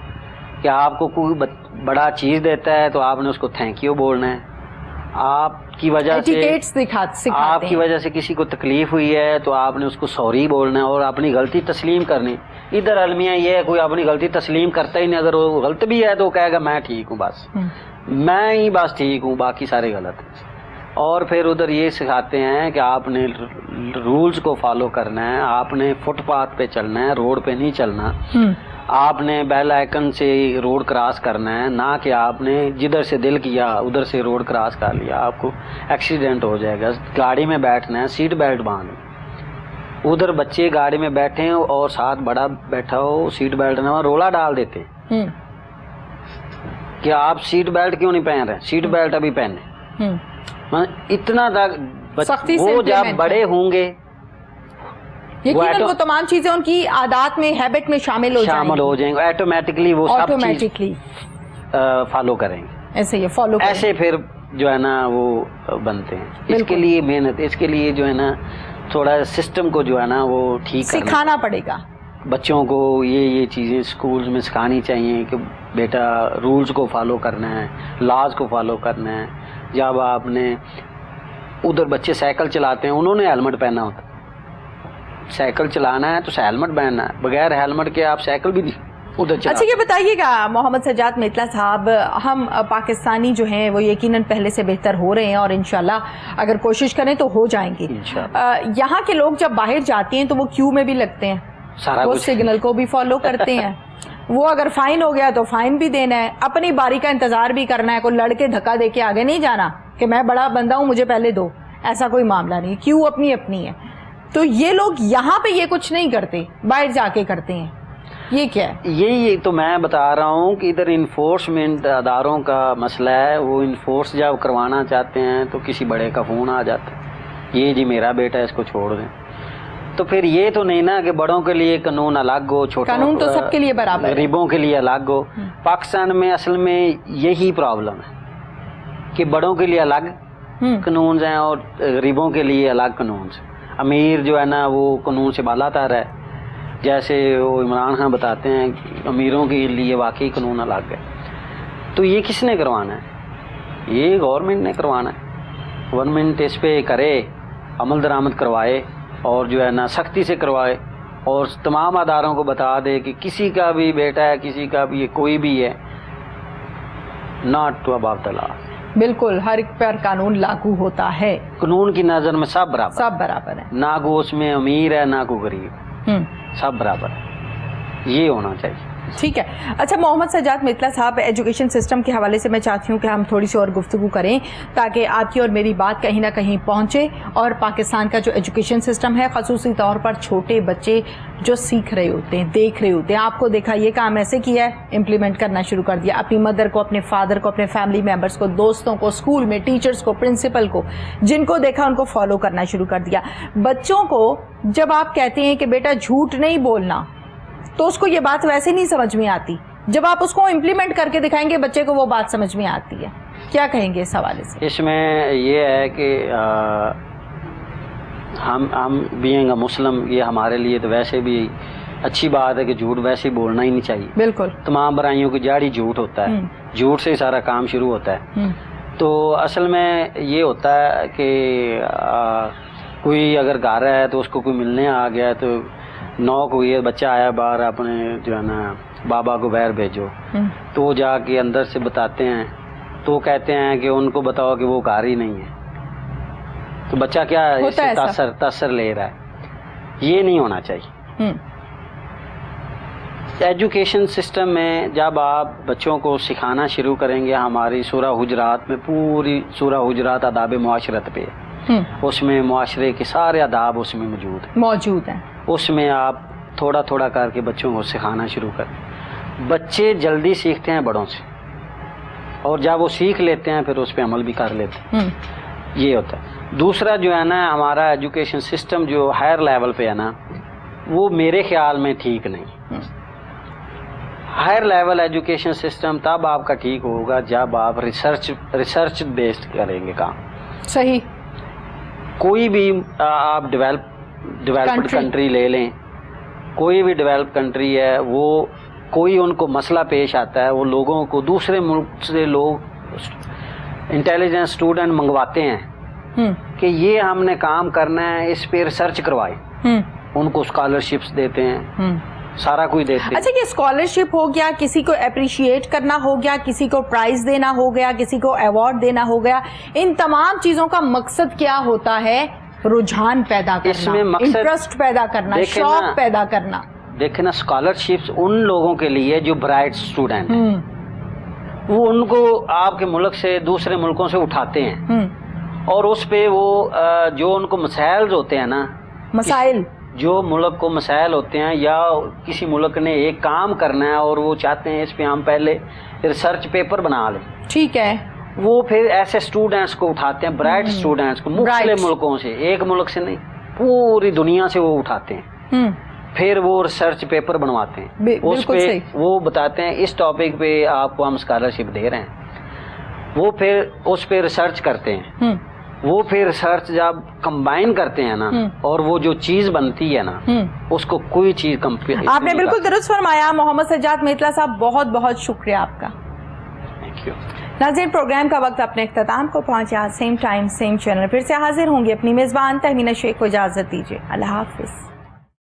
Speaker 1: کہ آپ کو کوئی بڑا چیز دیتا ہے تو آپ نے اس کو تھینک یو بولنا ہے. آپ کی وجہ سے کسی کو تکلیف ہوئی ہے تو آپ نے اس کو سوری بولنا ہے اور اپنی غلطی تسلیم کرنی. ادھر المیہ یہ ہے کوئی اپنی غلطی تسلیم کرتا ہی نہیں. اگر وہ غلط بھی ہے تو وہ کہے گا میں ٹھیک ہوں, بس میں ہی بس ٹھیک ہوں, باقی سارے غلط ہیں. اور پھر ادھر یہ سکھاتے ہیں کہ آپ نے رولز کو فالو کرنا ہے, آپ نے فٹ پاتھ پہ چلنا ہے, روڈ پہ نہیں چلنا, آپ نے بیل آئیکن سے روڈ کراس کرنا ہے, نہ کہ آپ نے جدھر سے دل کیا ادھر سے روڈ کراس کر لیا, آپ کو ایکسیڈنٹ ہو جائے گا. گاڑی میں بیٹھنا ہے, سیٹ بیلٹ باندھیں. ادھر بچے گاڑی میں بیٹھے اور ساتھ بڑا بیٹھا ہو, سیٹ بیلٹ نہ رولا ڈال دیتے کہ آپ سیٹ بیلٹ کیوں نہیں پہن رہے, سیٹ بیلٹ ابھی پہنے. اتنا تک وہ جب بڑے ہوں گے
Speaker 2: یقیناً وہ تمام چیزیں ان کی عادات میں, ہیبٹ میں شامل ہو جائیں گے,
Speaker 1: آٹومیٹکلی وہ سب چیز فالو کریں گے.
Speaker 2: ایسے یہ فالو
Speaker 1: ایسے پھر جو ہے نا وہ بنتے ہیں. اس کے لیے محنت, اس کے لیے جو ہے نا تھوڑا سسٹم کو جو ہے نا وہ ٹھیک
Speaker 2: سکھانا پڑے گا.
Speaker 1: بچوں کو یہ چیزیں اسکولز میں سکھانی چاہیے کہ بیٹا رولز کو فالو کرنا ہے, لاز کو فالو کرنا ہے. جب آپ نے ادھر بچے سائیکل چلاتے ہیں, انہوں نے ہیلمٹ پہنا ہوتا, سائیکل چلانا ہے تو ہیلمٹ پہننا ہے, بغیر ہیلمٹ کے آپ سائیکل بھی نہیں ادھر چلا.
Speaker 2: اچھا یہ بتائیے گا محمد سجاد میتلا صاحب, ہم پاکستانی جو ہیں وہ یقیناً پہلے سے بہتر ہو رہے ہیں اور انشاءاللہ اگر کوشش کریں تو ہو جائیں گے. یہاں کے لوگ جب باہر جاتے ہیں تو وہ کیو میں بھی لگتے ہیں, وہ سگنل کو بھی فالو کرتے ہیں, وہ اگر فائن ہو گیا تو فائن بھی دینا ہے, اپنی باری کا انتظار بھی کرنا ہے, کوئی لڑ کے دھکا دے کے آگے نہیں جانا کہ میں بڑا بندہ ہوں مجھے پہلے دو, ایسا کوئی معاملہ نہیں. کیوں اپنی اپنی ہے. تو یہ لوگ یہاں پہ یہ کچھ نہیں کرتے, باہر جا کے کرتے ہیں. یہ کیا ہے؟
Speaker 1: یہی تو میں بتا رہا ہوں کہ ادھر انفورسمنٹ اداروں کا مسئلہ ہے. وہ انفورس جب کروانا چاہتے ہیں تو کسی بڑے کا فون آ جاتا ہے, یہ جی میرا بیٹا ہے اس کو چھوڑ دیں. تو پھر یہ تو نہیں نا کہ بڑوں کے لیے قانون الگ ہو, چھوٹوں
Speaker 2: قانون تو سب کے لیے برابر,
Speaker 1: غریبوں کے لیے الگ ہو. پاکستان میں اصل میں یہی پرابلم ہے کہ بڑوں کے لیے الگ قانون ہیں اور غریبوں کے لیے الگ قانون ہیں. امیر جو ہے نا وہ قانون سے بالا تر ہے, جیسے وہ عمران خان بتاتے ہیں امیروں کے لیے واقعی قانون الگ ہے. تو یہ کس نے کروانا ہے؟ یہ گورنمنٹ نے کروانا ہے. گورنمنٹ اس پہ کرے, عمل درآمد کروائے اور جو ہے نا سختی سے کروائے, اور تمام اداروں کو بتا دے کہ کسی کا بھی بیٹا ہے, کسی کا بھی کوئی بھی ہے, ناٹ ٹو اباؤٹ دا لا.
Speaker 2: بالکل ہر ایک پر قانون لاگو ہوتا ہے.
Speaker 1: قانون کی نظر میں سب
Speaker 2: برابر ہے,
Speaker 1: نہ کو اس میں امیر ہے نہ کو غریب, سب برابر ہے. یہ ہونا چاہیے.
Speaker 2: ٹھیک ہے. اچھا محمد سجاد میتلا صاحب, ایجوکیشن سسٹم کے حوالے سے میں چاہتی ہوں کہ ہم تھوڑی سی اور گفتگو کریں تاکہ آپ کی اور میری بات کہیں نہ کہیں پہنچے. اور پاکستان کا جو ایجوکیشن سسٹم ہے, خصوصی طور پر چھوٹے بچے جو سیکھ رہے ہوتے ہیں, دیکھ رہے ہوتے ہیں, آپ کو دیکھا یہ کام ایسے کیا ہے, امپلیمنٹ کرنا شروع کر دیا, اپنی مدر کو, اپنے فادر کو, اپنے فیملی ممبرس کو, دوستوں کو, اسکول میں ٹیچرز کو, پرنسپل کو, جن کو دیکھا ان کو فالو کرنا شروع کر دیا. بچوں کو جب آپ کہتے ہیں کہ بیٹا جھوٹ نہیں بولنا, تو اس کو یہ بات ویسے نہیں سمجھ میں آتی. جب آپ اس کو امپلیمنٹ کر کے دکھائیں گے بچے کو وہ بات سمجھ میں آتی ہے. کیا کہیں گے اس حوالے سے؟
Speaker 1: اس میں یہ ہے کہ ہم بینگ اے مسلم, یہ ہمارے لیے تو ویسے بھی اچھی بات ہے کہ جھوٹ ویسے بولنا ہی نہیں چاہیے.
Speaker 2: بالکل,
Speaker 1: تمام برائیوں کی جڑ ہی جھوٹ ہوتا ہے, جھوٹ سے ہی سارا کام شروع ہوتا ہے. تو اصل میں یہ ہوتا ہے کہ کوئی اگر گھر ہے تو اس کو کوئی ملنے آ گیا تو نوک ہوئی ہے, بچہ آیا باہر, اپنے جو ہے نا بابا کو باہر بھیجو, تو وہ جا کے اندر سے بتاتے ہیں, تو وہ کہتے ہیں کہ ان کو بتاؤ کہ وہ گھر ہی نہیں ہے. تو بچہ کیا اس سے تاثر لے رہا ہے. یہ نہیں ہونا چاہیے. ایجوکیشن سسٹم میں جب آپ بچوں کو سکھانا شروع کریں گے، ہماری سورہ حجرات میں پوری سورہ حجرات آداب معاشرت پہ، اس میں معاشرے کے سارے آداب اس میں موجود ہیں، اس میں آپ تھوڑا تھوڑا کر کے بچوں کو سکھانا شروع کریں. بچے جلدی سیکھتے ہیں بڑوں سے، اور جب وہ سیکھ لیتے ہیں پھر اس پہ عمل بھی کر لیتے ہیں. یہ ہوتا ہے. دوسرا جو ہے نا، ہمارا ایجوکیشن سسٹم جو ہائر لیول پہ ہے نا، وہ میرے خیال میں ٹھیک نہیں. ہائر لیول ایجوکیشن سسٹم تب آپ کا ٹھیک ہوگا جب آپ ریسرچ بیسڈ کریں گے کام.
Speaker 2: صحیح.
Speaker 1: کوئی بھی آپ ڈیولپڈ کنٹری لے لیں، کوئی بھی ڈیولپ کنٹری ہے، وہ کوئی ان کو مسئلہ پیش آتا ہے، وہ لوگوں کو دوسرے ملک سے لوگ انٹیلیجنس اسٹوڈنٹ منگواتے ہیں کہ یہ ہم نے کام کرنا ہے، اس پہ ریسرچ کروائے. ان کو اسکالرشپس دیتے ہیں، سارا کچھ دیتے ہیں.
Speaker 2: اچھا، یہ اسکالرشپ ہو گیا، کسی کو اپریشیٹ کرنا ہو گیا، کسی کو پرائز دینا ہو گیا، کسی کو ایوارڈ دینا ہو گیا، ان تمام چیزوں کا مقصد کیا ہوتا ہے؟ رجحان پیدا کرنا، انٹرسٹ پیدا کرنا، شوق پیدا کرنا.
Speaker 1: دیکھیں نا، اسکالرشپس ان لوگوں کے لیے جو برائٹ اسٹوڈنٹ ہیں، وہ ان کو آپ کے ملک سے دوسرے ملکوں سے اٹھاتے ہیں، اور اس پہ وہ جو ان کو مسائل ہوتے ہیں نا، مسائل جو ملک کو مسائل ہوتے ہیں، یا کسی ملک نے ایک کام کرنا ہے اور وہ چاہتے ہیں اس پہ ہم پہلے ریسرچ پیپر بنا لیں، ٹھیک ہے، وہ پھر ایسے اسٹوڈنٹس کو اٹھاتے ہیں، برائٹ اسٹوڈنٹس کو مختلف ملکوں سے، ایک ملک سے نہیں، پوری دنیا سے وہ اٹھاتے ہیں، پھر وہ ریسرچ پیپر بنواتے ہیں، اس پہ وہ بتاتے ہیں اس ٹاپک پہ آپ کو ہم اسکالرشپ دے رہے ہیں. وہ پھر اس پہ ریسرچ کرتے ہیں، وہ پھر ریسرچ جب کمبائن کرتے ہیں نا، اور وہ جو چیز بنتی ہے نا، اس کو کوئی چیز
Speaker 2: آپ نے بالکل درست فرمایا. محمد سجاد میتلا صاحب، بہت بہت شکریہ آپ کا.
Speaker 1: Thank you.
Speaker 2: ناظرین، پروگرام کا وقت اپنے اختتام کو پہنچا. سیم ٹائم سیم چینل پھر سے حاضر ہوں گی. اپنی میزبان تہمینہ شیخ کو اجازت دیجیے. اللہ حافظ.